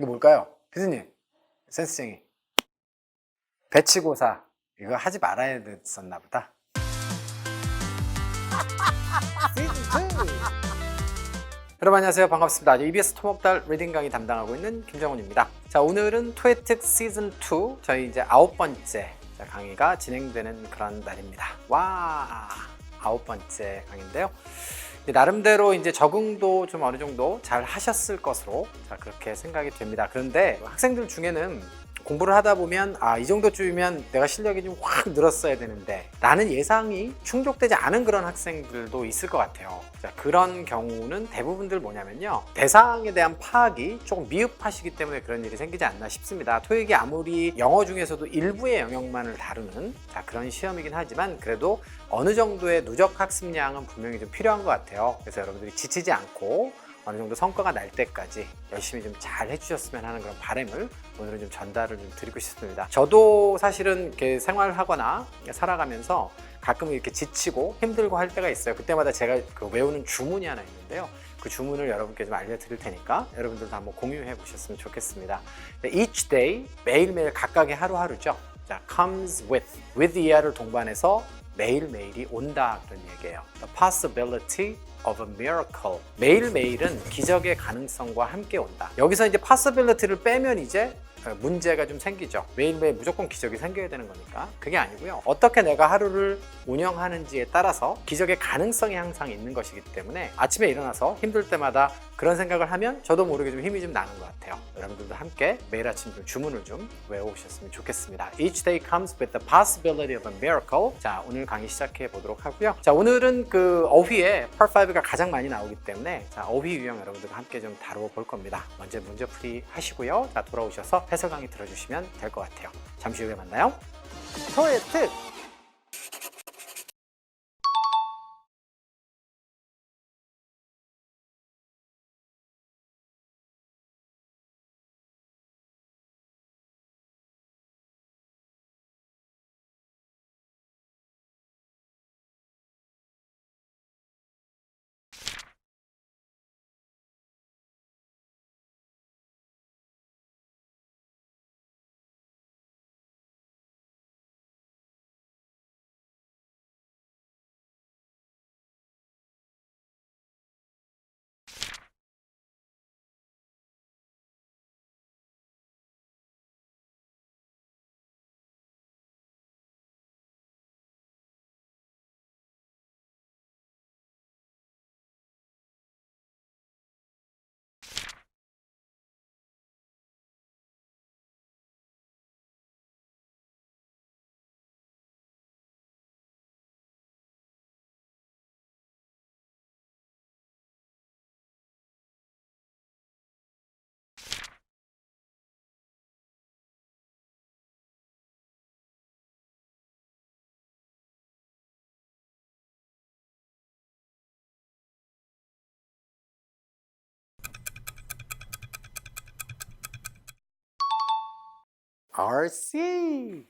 이거 뭘까요? 피디님, 센스쟁이. 배치고사. 이거 하지 말아야 됐었나 보다. 시즌 2. 여러분 안녕하세요. 반갑습니다. EBS 토목달 리딩 강의 담당하고 있는 김정훈입니다. 자, 오늘은 토에특 시즌 2 저희 이제 9번째 강의가 진행되는 그런 날입니다. 와, 9번째 강의인데요. 나름대로 이제 적응도 좀 어느 정도 잘 하셨을 것으로 그렇게 생각이 됩니다. 그런데 학생들 중에는 공부를 하다 보면 이 정도쯤이면 내가 실력이 좀 확 늘었어야 되는데 라는 예상이 충족되지 않은 그런 학생들도 있을 것 같아요. 자, 그런 경우는 대부분들 뭐냐면요, 대상에 대한 파악이 조금 미흡하시기 때문에 그런 일이 생기지 않나 싶습니다. 토익이 아무리 영어 중에서도 일부의 영역만을 다루는 그런 시험이긴 하지만 그래도 어느 정도의 누적 학습량은 분명히 좀 필요한 것 같아요. 그래서 여러분들이 지치지 않고 어느 정도 성과가 날 때까지 열심히 좀 잘 해주셨으면 하는 그런 바람을 오늘은 좀 전달을 좀 드리고 싶습니다. 저도 사실은 이렇게 생활을 하거나 살아가면서 가끔 이렇게 지치고 힘들고 할 때가 있어요. 그때마다 제가 외우는 주문이 하나 있는데요. 그 주문을 여러분께 좀 알려드릴 테니까 여러분들도 한번 공유해 보셨으면 좋겠습니다. Each day, 매일매일 각각의 하루하루죠. 자, comes with 이하를 동반해서 매일매일이 온다, 그런 얘기예요. The possibility of a miracle. 매일매일은 기적의 가능성과 함께 온다. 여기서 이제 possibility를 빼면 이제 문제가 좀 생기죠. 매일매일 무조건 기적이 생겨야 되는 거니까. 그게 아니고요, 어떻게 내가 하루를 운영하는지에 따라서 기적의 가능성이 항상 있는 것이기 때문에 아침에 일어나서 힘들 때마다 그런 생각을 하면 저도 모르게 좀 힘이 좀 나는 것 같아요. 여러분들도 함께 매일 아침 좀 주문을 좀 외워오셨으면 좋겠습니다. Each day comes with the possibility of a miracle. 자, 오늘 강의 시작해 보도록 하고요. 자, 오늘은 그 어휘에 Part 5가 가장 많이 나오기 때문에 자, 어휘 유형 여러분들과 함께 좀 다루어 볼 겁니다. 먼저 문제풀이 하시고요. 자, 돌아오셔서 해설 강의 들어주시면 될 것 같아요. 잠시 후에 만나요. 토에특. RC.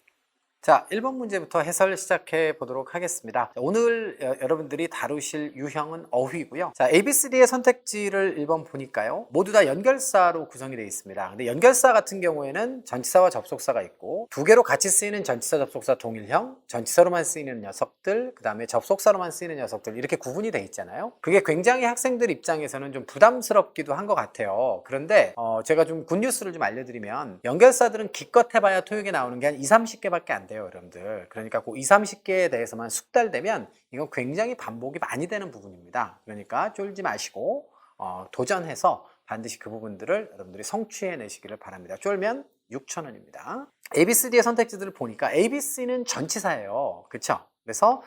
자, 1번 문제부터 해설 시작해 보도록 하겠습니다. 오늘 여러분들이 다루실 유형은 어휘고요. 자, ABCD의 선택지를 1번 보니까요, 모두 다 연결사로 구성이 되어 있습니다. 근데 연결사 같은 경우에는 전치사와 접속사가 있고, 두 개로 같이 쓰이는 전치사 접속사 동일형, 전치사로만 쓰이는 녀석들, 그 다음에 접속사로만 쓰이는 녀석들, 이렇게 구분이 되어 있잖아요. 그게 굉장히 학생들 입장에서는 좀 부담스럽기도 한 것 같아요. 그런데 제가 좀 굿뉴스를 좀 알려드리면, 연결사들은 기껏 해봐야 토익에 나오는 게 한 20-30개밖에 안 돼요, 여러분들. 그러니까 그 20-30개에 대해서만 숙달되면 이건 굉장히 반복이 많이 되는 부분입니다. 그러니까 쫄지 마시고 도전해서 반드시 그 부분들을 여러분들이 성취해내시기를 바랍니다. 쫄면 6,000원입니다. ABCD의 선택지들을 보니까 ABC는 전치사예요. 그렇죠? 그래서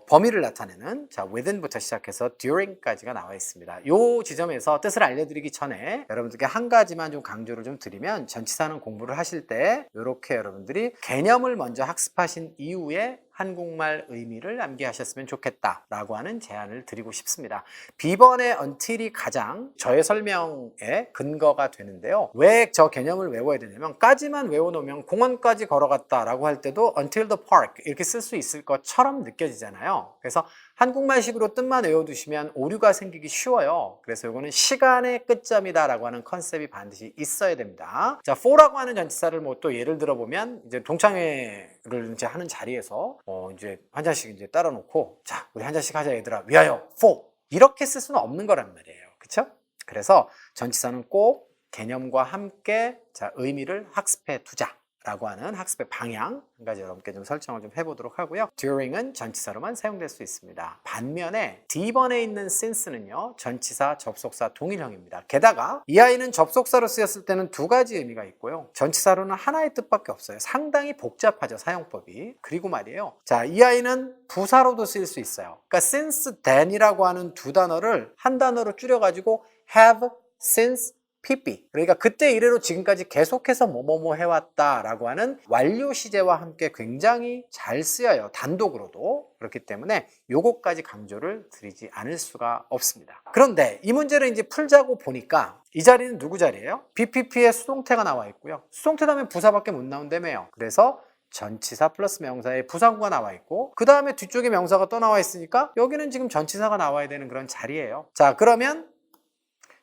범위를 나타내는 within부터 시작해서 during까지가 나와 있습니다. 이 지점에서 뜻을 알려드리기 전에 여러분들께 한 가지만 좀 강조를 좀 드리면, 전치사는 공부를 하실 때 이렇게 여러분들이 개념을 먼저 학습하신 이후에 한국말 의미를 암기하셨으면 좋겠다라고 하는 제안을 드리고 싶습니다. B번의 until이 가장 저의 설명의 근거가 되는데요. 왜 저 개념을 외워야 되냐면, 까지만 외워놓으면 공원까지 걸어갔다라고 할 때도 until the park 이렇게 쓸 수 있을 것처럼 느껴지잖아요. 그래서 한국말식으로 뜻만 외워두시면 오류가 생기기 쉬워요. 그래서 이거는 시간의 끝점이다 라고 하는 컨셉이 반드시 있어야 됩니다. 자, for라고 하는 전치사를 뭐 또 예를 들어보면 이제 동창회를 이제 하는 자리에서 이제 한 잔씩 이제 따라 놓고 자, 우리 한 잔씩 하자 얘들아. 위하여 for. 이렇게 쓸 수는 없는 거란 말이에요. 그쵸? 그래서 전치사는 꼭 개념과 함께 자, 의미를 학습해 두자. 라고 하는 학습의 방향 한 가지 여러분께 좀 설정을 좀 해보도록 하고요. during은 전치사로만 사용될 수 있습니다. 반면에 D번에 있는 since는요, 전치사, 접속사 동일형입니다. 게다가 이 아이는 접속사로 쓰였을 때는 두 가지 의미가 있고요. 전치사로는 하나의 뜻밖에 없어요. 상당히 복잡하죠, 사용법이. 그리고 말이에요. 자, 이 아이는 부사로도 쓰일 수 있어요. 그러니까 since then이라고 하는 두 단어를 한 단어로 줄여가지고 have, since, PP. 그러니까 그때 이래로 지금까지 계속해서 뭐뭐뭐 해왔다라고 하는 완료 시제와 함께 굉장히 잘 쓰여요. 단독으로도. 그렇기 때문에 요것까지 강조를 드리지 않을 수가 없습니다. 그런데 이 문제를 이제 풀자고 보니까 이 자리는 누구 자리예요? BPP에 수동태가 나와 있고요. 수동태 다음에 부사밖에 못 나온다며요. 그래서 전치사 플러스 명사에 부사구가 나와 있고 그 다음에 뒤쪽에 명사가 또 나와 있으니까 여기는 지금 전치사가 나와야 되는 그런 자리예요. 자, 그러면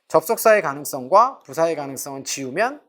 접속사의 가능성과 부사의 가능성은 지우면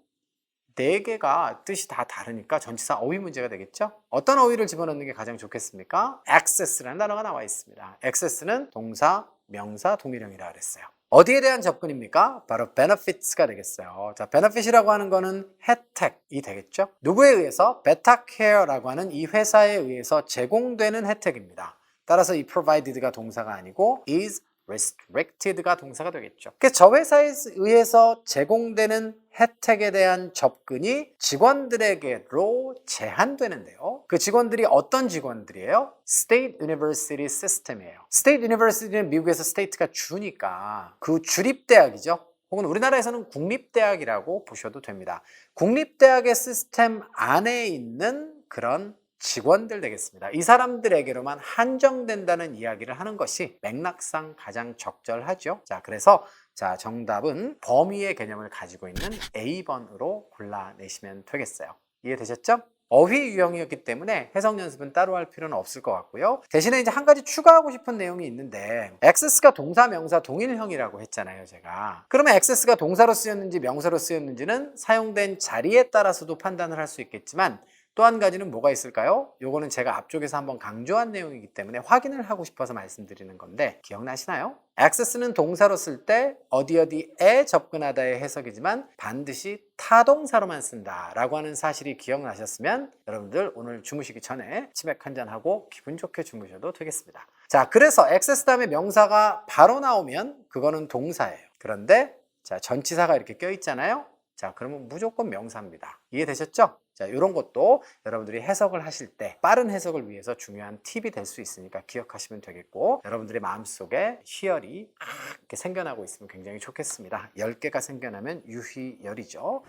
4개가 뜻이 다 다르니까 전치사 어휘 문제가 되겠죠? 어떤 어휘를 집어넣는 게 가장 좋겠습니까? access라는 단어가 나와 있습니다. access는 동사, 명사, 동일형이라 그랬어요. 어디에 대한 접근입니까? 바로 benefits가 되겠어요. 자, benefit이라고 하는 거는 혜택이 되겠죠? 누구에 의해서? betacare라고 하는 이 회사에 의해서 제공되는 혜택입니다. 따라서 이 provided가 동사가 아니고 is restricted가 동사가 되겠죠. 그래서 저 회사에 의해서 제공되는 혜택에 대한 접근이 직원들에게로 제한되는데요. 그 직원들이 어떤 직원들이에요? State University System이에요. State University는 미국에서 state가 주니까 그 주립대학이죠. 혹은 우리나라에서는 국립대학이라고 보셔도 됩니다. 국립대학의 시스템 안에 있는 그런 직원들 되겠습니다. 이 사람들에게로만 한정된다는 이야기를 하는 것이 맥락상 가장 적절하죠. 자, 그래서 자, 정답은 범위의 개념을 가지고 있는 A번으로 골라내시면 되겠어요. 이해되셨죠? 어휘 유형이었기 때문에 해석 연습은 따로 할 필요는 없을 것 같고요. 대신에 이제 한 가지 추가하고 싶은 내용이 있는데 access가 동사, 명사 동일형이라고 했잖아요, 제가. 그러면 access가 동사로 쓰였는지 명사로 쓰였는지는 사용된 자리에 따라서도 판단을 할 수 있겠지만 또 한 가지는 뭐가 있을까요? 요거는 제가 앞쪽에서 한번 강조한 내용이기 때문에 확인을 하고 싶어서 말씀드리는 건데 기억나시나요? access는 동사로 쓸 때 어디에 접근하다의 해석이지만 반드시 타동사로만 쓴다 라고 하는 사실이 기억나셨으면 여러분들 오늘 주무시기 전에 치맥 한잔 하고 기분 좋게 주무셔도 되겠습니다. 자, 그래서 access 다음에 명사가 바로 나오면 그거는 동사예요. 그런데 자, 전치사가 이렇게 껴있잖아요. 자, 그러면 무조건 명사입니다. 이해되셨죠? 자, 이런 것도 여러분들이 해석을 하실 때 빠른 해석을 위해서 중요한 팁이 될 수 있으니까 기억하시면 되겠고 여러분들의 마음속에 희열이 이렇게 생겨나고 있으면 굉장히 좋겠습니다. 10개가 생겨나면 유희열이죠.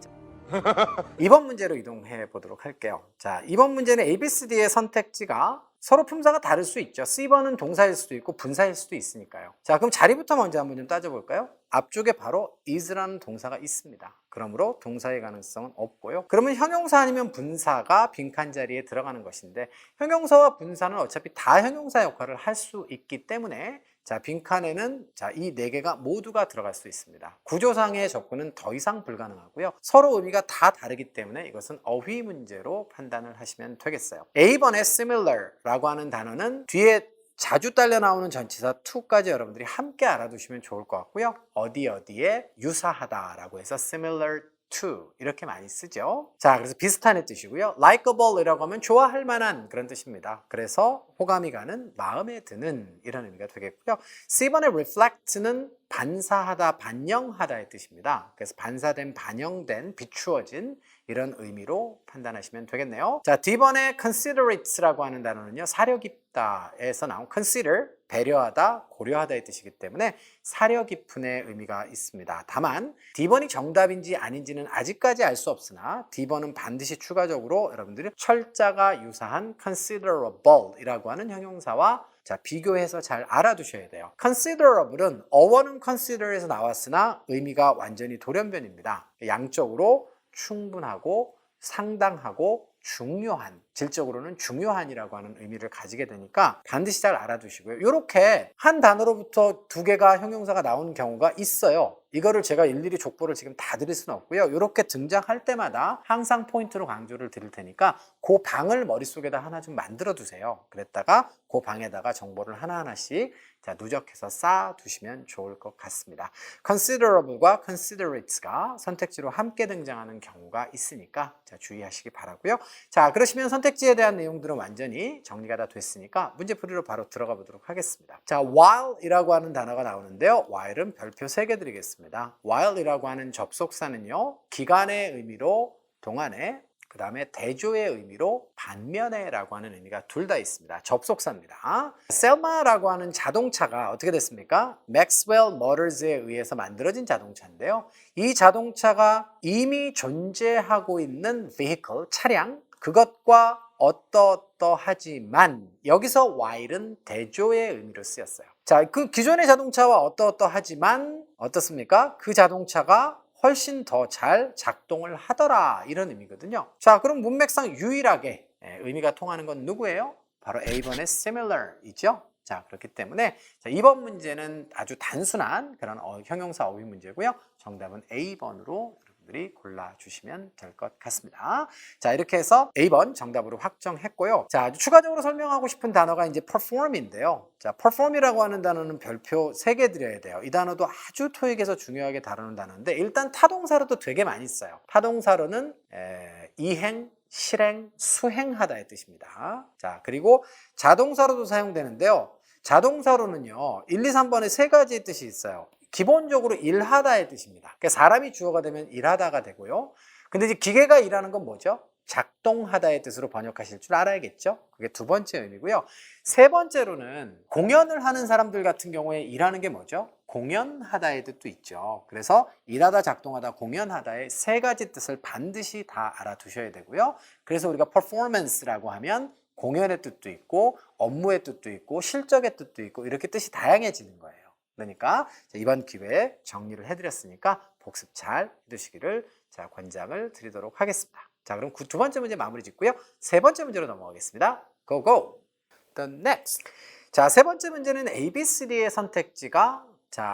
이번 문제로 이동해 보도록 할게요. 자, 이번 문제는 ABCD의 선택지가 서로 품사가 다를 수 있죠. C번은 동사일 수도 있고 분사일 수도 있으니까요. 자, 그럼 자리부터 먼저 한번 좀 따져볼까요? 앞쪽에 바로 is라는 동사가 있습니다. 그러므로 동사의 가능성은 없고요. 그러면 형용사 아니면 분사가 빈칸 자리에 들어가는 것인데 형용사와 분사는 어차피 다 형용사 역할을 할 수 있기 때문에 자, 빈칸에는 자, 이 4개가 모두가 들어갈 수 있습니다. 구조상의 접근은 더 이상 불가능하고요. 서로 의미가 다 다르기 때문에 이것은 어휘 문제로 판단을 하시면 되겠어요. A번에 similar라고 하는 단어는 뒤에 자주 딸려 나오는 전치사 to까지 여러분들이 함께 알아두시면 좋을 것 같고요. 어디에 유사하다라고 해서 similar to 이렇게 많이 쓰죠. 자, 그래서 비슷한의 뜻이고요. likeable이라고 하면 좋아할 만한 그런 뜻입니다. 그래서 호감이 가는, 마음에 드는 이런 의미가 되겠고요. C번의 reflect는 반사하다, 반영하다의 뜻입니다. 그래서 반사된, 반영된, 비추어진 이런 의미로 판단하시면 되겠네요. 자, D번의 considerates라고 하는 단어는요, 사려 깊다에서 나온 consider, 배려하다, 고려하다의 뜻이기 때문에 사려 깊은의 의미가 있습니다. 다만 D번이 정답인지 아닌지는 아직까지 알 수 없으나 D번은 반드시 추가적으로 여러분들이 철자가 유사한 considerable 이라고 하는 형용사와 자, 비교해서 잘 알아두셔야 돼요. considerable은 어원은 consider에서 나왔으나 의미가 완전히 돌연변입니다. 양적으로 충분하고 상당하고 중요한 질적으로는 중요한이라고 하는 의미를 가지게 되니까 반드시 잘 알아두시고요. 이렇게 한 단어로부터 두 개가 형용사가 나오는 경우가 있어요. 이거를 제가 일일이 족보를 지금 다 드릴 수는 없고요. 이렇게 등장할 때마다 항상 포인트로 강조를 드릴 테니까 그 방을 머릿속에다 하나 좀 만들어 두세요. 그랬다가 그 방에다가 정보를 하나하나씩 누적해서 쌓아두시면 좋을 것 같습니다. considerable과 considerate가 선택지로 함께 등장하는 경우가 있으니까 주의하시기 바라고요. 자, 그러시면 선택지에 대한 내용들은 완전히 정리가 다 됐으니까 문제풀이로 바로 들어가 보도록 하겠습니다. 자, while이라고 하는 단어가 나오는데요. while은 별표 3개 드리겠습니다. while이라고 하는 접속사는요, 기간의 의미로 동안에, 그 다음에 대조의 의미로 반면에라고 하는 의미가 둘 다 있습니다. 접속사입니다. 셀마라고 하는 자동차가 어떻게 됐습니까? 맥스웰 모터즈에 의해서 만들어진 자동차인데요. 이 자동차가 이미 존재하고 있는 vehicle, 차량, 그것과 어떠어떠하지만 여기서 while은 대조의 의미로 쓰였어요. 자, 그 기존의 자동차와 어떠어떠하지만 어떻습니까? 그 자동차가 훨씬 더 잘 작동을 하더라, 이런 의미거든요. 자, 그럼 문맥상 유일하게 의미가 통하는 건 누구예요? 바로 A번의 similar이죠. 자, 그렇기 때문에 이번 문제는 아주 단순한 그런 형용사 어휘 문제고요. 정답은 A번으로 여러분들이 골라주시면 될 것 같습니다. 자, 이렇게 해서 A번 정답으로 확정했고요. 자, 추가적으로 설명하고 싶은 단어가 이제 perform인데요. 자, perform이라고 하는 단어는 별표 3개 드려야 돼요. 이 단어도 아주 토익에서 중요하게 다루는 단어인데 일단 타동사로도 되게 많이 써요. 타동사로는 이행, 실행, 수행하다의 뜻입니다. 자, 그리고 자동사로도 사용되는데요. 자동사로는요, 1, 2, 3번에 3가지의 뜻이 있어요. 기본적으로 일하다의 뜻입니다. 그러니까 사람이 주어가 되면 일하다가 되고요. 근데 이제 기계가 일하는 건 뭐죠? 작동하다의 뜻으로 번역하실 줄 알아야겠죠? 그게 두 번째 의미고요. 세 번째로는 공연을 하는 사람들 같은 경우에 일하는 게 뭐죠? 공연하다의 뜻도 있죠. 그래서 일하다, 작동하다, 공연하다의 3가지 뜻을 반드시 다 알아두셔야 되고요. 그래서 우리가 performance라고 하면 공연의 뜻도 있고 업무의 뜻도 있고 실적의 뜻도 있고 이렇게 뜻이 다양해지는 거예요. 그러니까 이번 기회에 정리를 해드렸으니까 복습 잘 해두시기를 권장을 드리도록 하겠습니다. 자, 그럼 두 번째 문제 마무리 짓고요. 세 번째 문제로 넘어가겠습니다. Go, go! The next. 자, 세 번째 문제는 A, B, C, D의 선택지가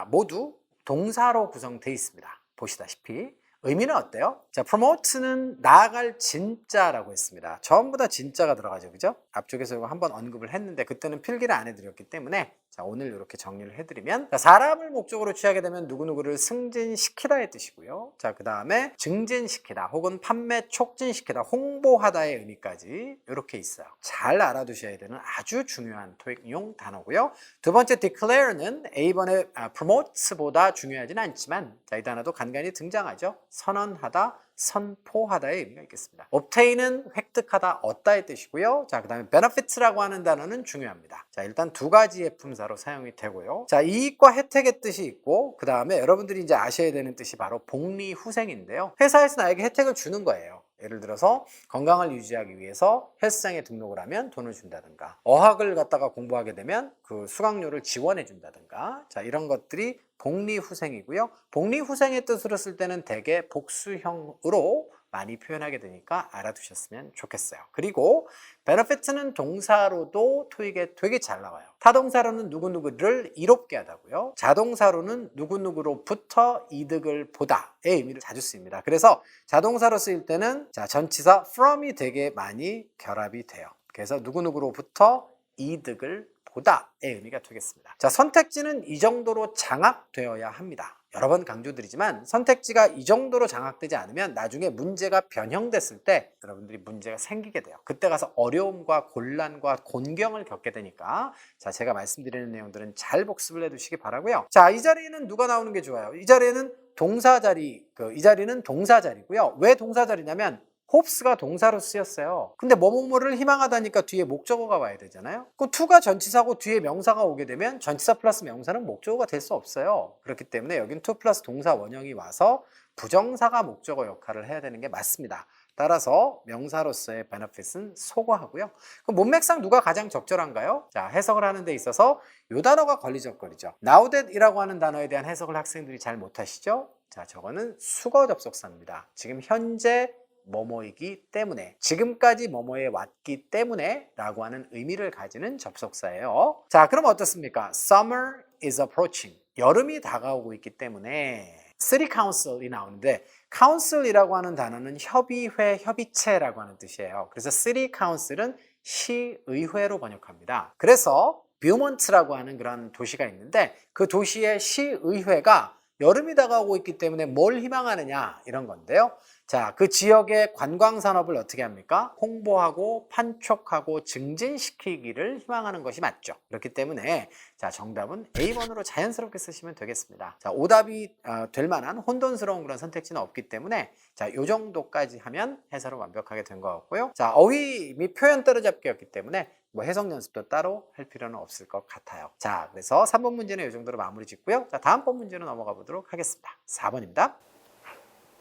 모두 동사로 구성되어 있습니다. 보시다시피. 의미는 어때요? 자, promote는 나아갈 진짜라고 했습니다. 전부 다 진짜가 들어가죠, 그죠? 앞쪽에서 이거 한번 언급을 했는데 그때는 필기를 안 해드렸기 때문에 자, 오늘 이렇게 정리를 해드리면 사람을 목적으로 취하게 되면 누구누구를 승진시키다의 뜻이고요. 자, 그 다음에 증진시키다 혹은 판매 촉진시키다, 홍보하다의 의미까지 이렇게 있어요. 잘 알아두셔야 되는 아주 중요한 토익용 단어고요. 두 번째 declare는 A번의 promotes보다 중요하진 않지만 자, 이 단어도 간간히 등장하죠. 선언하다, 선포하다의 의미가 있겠습니다. obtain은 획득하다, 얻다의 뜻이고요. 자, 그 다음에 benefits라고 하는 단어는 중요합니다. 자, 일단 2가지의 품사로 사용이 되고요. 자, 이익과 혜택의 뜻이 있고, 그 다음에 여러분들이 이제 아셔야 되는 뜻이 바로 복리후생인데요. 회사에서 나에게 혜택을 주는 거예요. 예를 들어서 건강을 유지하기 위해서 헬스장에 등록을 하면 돈을 준다든가, 어학을 갖다가 공부하게 되면 그 수강료를 지원해 준다든가, 자, 이런 것들이 복리후생이고요. 복리후생의 뜻으로 쓸 때는 대개 복수형으로 많이 표현하게 되니까 알아두셨으면 좋겠어요. 그리고 benefit는 동사로도 토익에 되게 잘 나와요. 타동사로는 누구누구를 이롭게 하다고요. 자동사로는 누구누구로부터 이득을 보다의 의미를 자주 씁니다. 그래서 자동사로 쓰일 때는 전치사 from이 되게 많이 결합이 돼요. 그래서 누구누구로부터 이득을 보다의 의미가 되겠습니다. 자, 선택지는 이 정도로 장악되어야 합니다. 여러 번 강조드리지만 선택지가 이 정도로 장악되지 않으면 나중에 문제가 변형됐을 때 여러분들이 문제가 생기게 돼요. 그때 가서 어려움과 곤란과 곤경을 겪게 되니까 자, 제가 말씀드리는 내용들은 잘 복습을 해두시기 바라고요. 자, 이 자리에는 누가 나오는 게 좋아요? 이 자리에는 동사 자리, 이 자리는 동사 자리고요. 왜 동사 자리냐면 홉스가 동사로 쓰였어요. 근데 뭐뭐뭐를 희망하다니까 뒤에 목적어가 와야 되잖아요. 그 to가 전치사고 뒤에 명사가 오게 되면 전치사 플러스 명사는 목적어가 될 수 없어요. 그렇기 때문에 여긴 to 플러스 동사 원형이 와서 부정사가 목적어 역할을 해야 되는 게 맞습니다. 따라서 명사로서의 benefit은 소거하고요. 그럼 문맥상 누가 가장 적절한가요? 자, 해석을 하는 데 있어서 이 단어가 걸리적거리죠. now that이라고 하는 단어에 대한 해석을 학생들이 잘 못하시죠? 자, 저거는 수거 접속사입니다. 지금 현재 뭐뭐이기 때문에, 지금까지 뭐뭐에 왔기 때문에 라고 하는 의미를 가지는 접속사예요. 자, 그럼 어떻습니까? Summer is approaching. 여름이 다가오고 있기 때문에 City Council이 나오는데, Council이라고 하는 단어는 협의회, 협의체라고 하는 뜻이에요. 그래서 City Council은 시의회로 번역합니다. 그래서 뷰먼트라고 하는 그런 도시가 있는데, 그 도시의 시의회가 여름이 다가오고 있기 때문에 뭘 희망하느냐 이런 건데요. 자, 그 지역의 관광 산업을 어떻게 합니까? 홍보하고 판촉하고 증진시키기를 희망하는 것이 맞죠. 그렇기 때문에 자, 정답은 A번으로 자연스럽게 쓰시면 되겠습니다. 자, 오답이 될 만한 혼돈스러운 그런 선택지는 없기 때문에 자, 요 정도까지 하면 해설은 완벽하게 된 것 같고요. 자, 어휘 및 표현 따라잡기였기 때문에 뭐 해석 연습도 따로 할 필요는 없을 것 같아요. 자, 그래서 3번 문제는 이 정도로 마무리 짓고요. 자, 다음번 문제로 넘어가 보도록 하겠습니다. 4번입니다.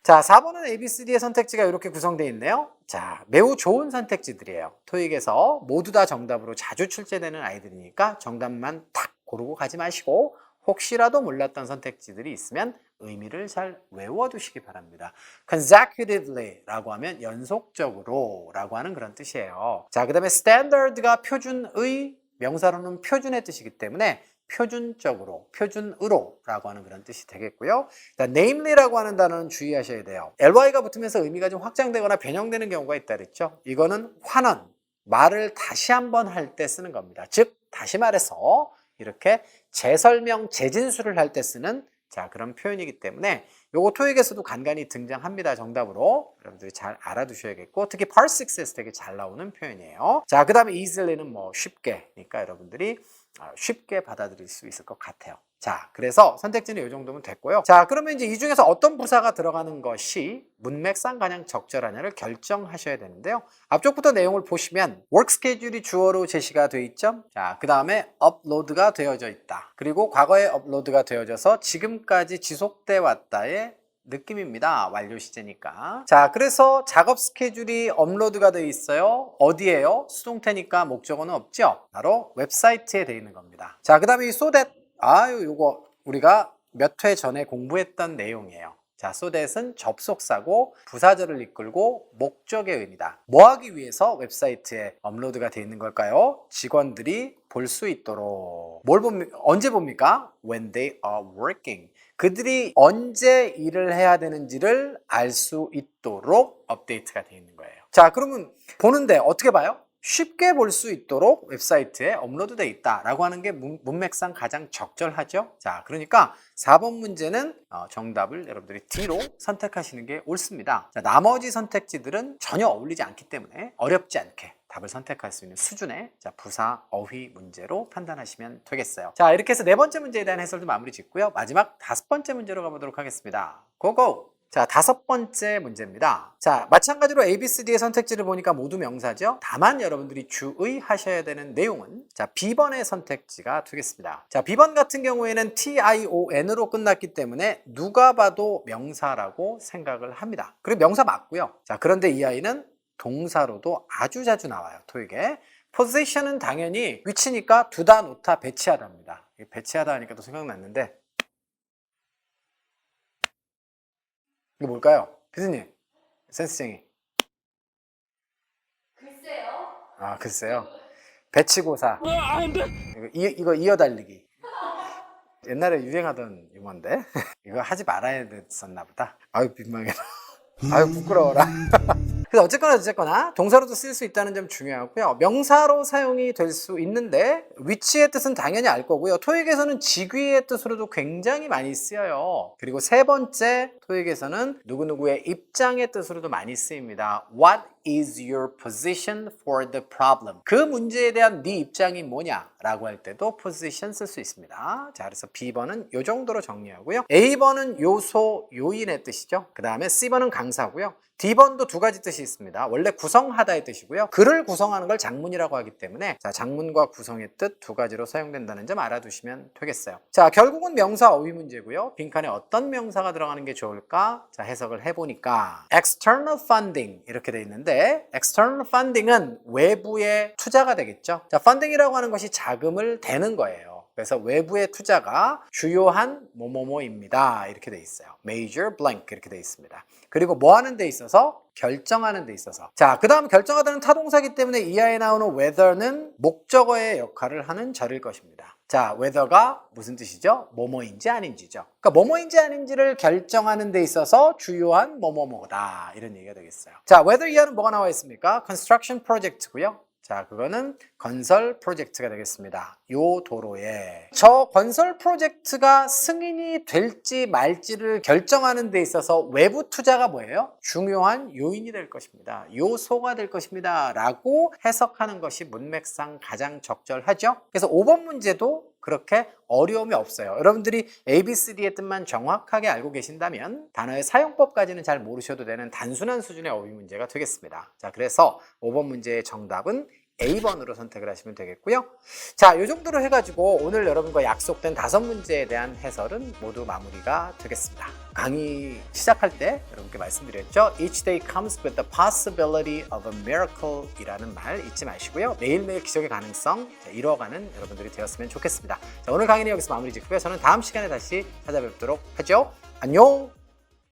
자, 4번은 ABCD의 선택지가 이렇게 구성되어 있네요. 자, 매우 좋은 선택지들이에요. 토익에서 모두 다 정답으로 자주 출제되는 아이들이니까 정답만 탁 고르고 가지 마시고 혹시라도 몰랐던 선택지들이 있으면 의미를 잘 외워두시기 바랍니다. consecutively 라고 하면 연속적으로 라고 하는 그런 뜻이에요. 자, 그 다음에 standard가 표준의, 명사로는 표준의 뜻이기 때문에 표준적으로, 표준으로 라고 하는 그런 뜻이 되겠고요. 자, namely라고 하는 단어는 주의하셔야 돼요. ly가 붙으면서 의미가 좀 확장되거나 변형되는 경우가 있다 그랬죠. 이거는 환원, 말을 다시 한번 할 때 쓰는 겁니다. 즉, 다시 말해서 이렇게 재설명, 재진술을 할 때 쓰는 자, 그런 표현이기 때문에 요거 토익에서도 간간히 등장합니다. 정답으로. 여러분들이 잘 알아두셔야겠고, 특히 Part 6에서 되게 잘 나오는 표현이에요. 자, 그 다음에 easily는 뭐 쉽게, 그러니까 여러분들이 쉽게 받아들일 수 있을 것 같아요. 자, 그래서 선택지는 이 정도면 됐고요. 자, 그러면 이제 이 중에서 어떤 부사가 들어가는 것이 문맥상 가장 적절하냐를 결정하셔야 되는데요. 앞쪽부터 내용을 보시면 work schedule이 주어로 제시가 되어 있죠. 자, 그 다음에 upload가 되어져 있다. 그리고 과거에 upload가 되어져서 지금까지 지속돼 왔다의 느낌입니다. 완료 시제니까. 자, 그래서 작업 스케줄이 업로드가 되어 있어요. 어디에요? 수동태니까 목적어는 없죠? 바로 웹사이트에 되어 있는 겁니다. 자, 그 다음에 이 so that, 요거 우리가 몇 회 전에 공부했던 내용이에요. 자, so that은 접속사고 부사절을 이끌고 목적의 의미다. 뭐 하기 위해서 웹사이트에 업로드가 되어 있는 걸까요? 직원들이 볼 수 있도록. 언제 봅니까? When they are working. 그들이 언제 일을 해야 되는지를 알 수 있도록 업데이트가 되어 있는 거예요. 자, 그러면 보는데 어떻게 봐요? 쉽게 볼 수 있도록 웹사이트에 업로드되어 있다라고 하는 게 문맥상 가장 적절하죠. 자, 그러니까 4번 문제는 정답을 여러분들이 D로 선택하시는 게 옳습니다. 자, 나머지 선택지들은 전혀 어울리지 않기 때문에 어렵지 않게 답을 선택할 수 있는 수준의 자, 부사, 어휘 문제로 판단하시면 되겠어요. 자, 이렇게 해서 네 번째 문제에 대한 해설도 마무리 짓고요. 마지막 5번째 문제로 가보도록 하겠습니다. 고고! 자, 5번째 문제입니다. 자, 마찬가지로 ABCD의 선택지를 보니까 모두 명사죠. 다만 여러분들이 주의하셔야 되는 내용은 자, B번의 선택지가 되겠습니다. 자, B번 같은 경우에는 TION으로 끝났기 때문에 누가 봐도 명사라고 생각을 합니다. 그리고 명사 맞고요. 자, 그런데 이 아이는 동사로도 아주 자주 나와요. 토익에. 포지션은 당연히 위치니까 두다, 놓다, 배치하다입니다. 배치하다 하니까 또 생각났는데 이거 뭘까요? 교수님, 센스쟁이. 글쎄요. 아, 글쎄요. 배치고사. 이거 이어달리기. 옛날에 유행하던 유머인데 이거 하지 말아야 됐었나 보다. 아유, 민망해. 아유, 부끄러워라. 그래서 어쨌거나 동사로도 쓸 수 있다는 점 중요하고요. 명사로 사용이 될 수 있는데 위치의 뜻은 당연히 알 거고요. 토익에서는 직위의 뜻으로도 굉장히 많이 쓰여요. 그리고 세 번째, 토익에서는 누구누구의 입장의 뜻으로도 많이 쓰입니다. What is your position for the problem? 그 문제에 대한 네 입장이 뭐냐? 라고 할 때도 position 쓸 수 있습니다. 자, 그래서 B번은 이 정도로 정리하고요. A번은 요소, 요인의 뜻이죠. 그 다음에 C번은 강사고요. D번도 두 가지 뜻이 있습니다. 원래 구성하다의 뜻이고요. 글을 구성하는 걸 작문이라고 하기 때문에 자, 작문과 구성의 뜻 두 가지로 사용된다는 점 알아두시면 되겠어요. 자, 결국은 명사 어휘 문제고요. 빈칸에 어떤 명사가 들어가는 게 좋을까? 자, 해석을 해보니까 external funding 이렇게 돼 있는데 external funding은 외부의 투자가 되겠죠. 자, funding이라고 하는 것이 자금을 대는 거예요. 그래서 외부의 투자가 주요한 뭐뭐뭐입니다. 이렇게 돼 있어요. major blank 이렇게 돼 있습니다. 그리고 뭐 하는 데 있어서? 결정하는 데 있어서. 자, 그 다음 결정하다는 타동사기 때문에 이하에 나오는 whether는 목적어의 역할을 하는 절일 것입니다. 자, whether가 무슨 뜻이죠? 뭐뭐인지 아닌지죠. 그러니까 뭐뭐인지 아닌지를 결정하는 데 있어서 주요한 뭐뭐뭐다. 이런 얘기가 되겠어요. 자, whether 이하는 뭐가 나와 있습니까? construction project고요. 자, 그거는 건설 프로젝트가 되겠습니다. 요 도로에 저 건설 프로젝트가 승인이 될지 말지를 결정하는 데 있어서 외부 투자가 뭐예요? 중요한 요인이 될 것입니다. 요소가 될 것입니다. 라고 해석하는 것이 문맥상 가장 적절하죠. 그래서 5번 문제도 그렇게 어려움이 없어요. 여러분들이 ABCD의 뜻만 정확하게 알고 계신다면 단어의 사용법까지는 잘 모르셔도 되는 단순한 수준의 어휘 문제가 되겠습니다. 자, 그래서 5번 문제의 정답은 A번으로 선택을 하시면 되겠고요. 자, 이 정도로 해가지고 오늘 여러분과 약속된 5문제에 대한 해설은 모두 마무리가 되겠습니다. 강의 시작할 때 여러분께 말씀드렸죠. Each day comes with the possibility of a miracle 이라는 말 잊지 마시고요. 매일매일 기적의 가능성 이뤄가는 여러분들이 되었으면 좋겠습니다. 자, 오늘 강의는 여기서 마무리 짓고요. 저는 다음 시간에 다시 찾아뵙도록 하죠. 안녕!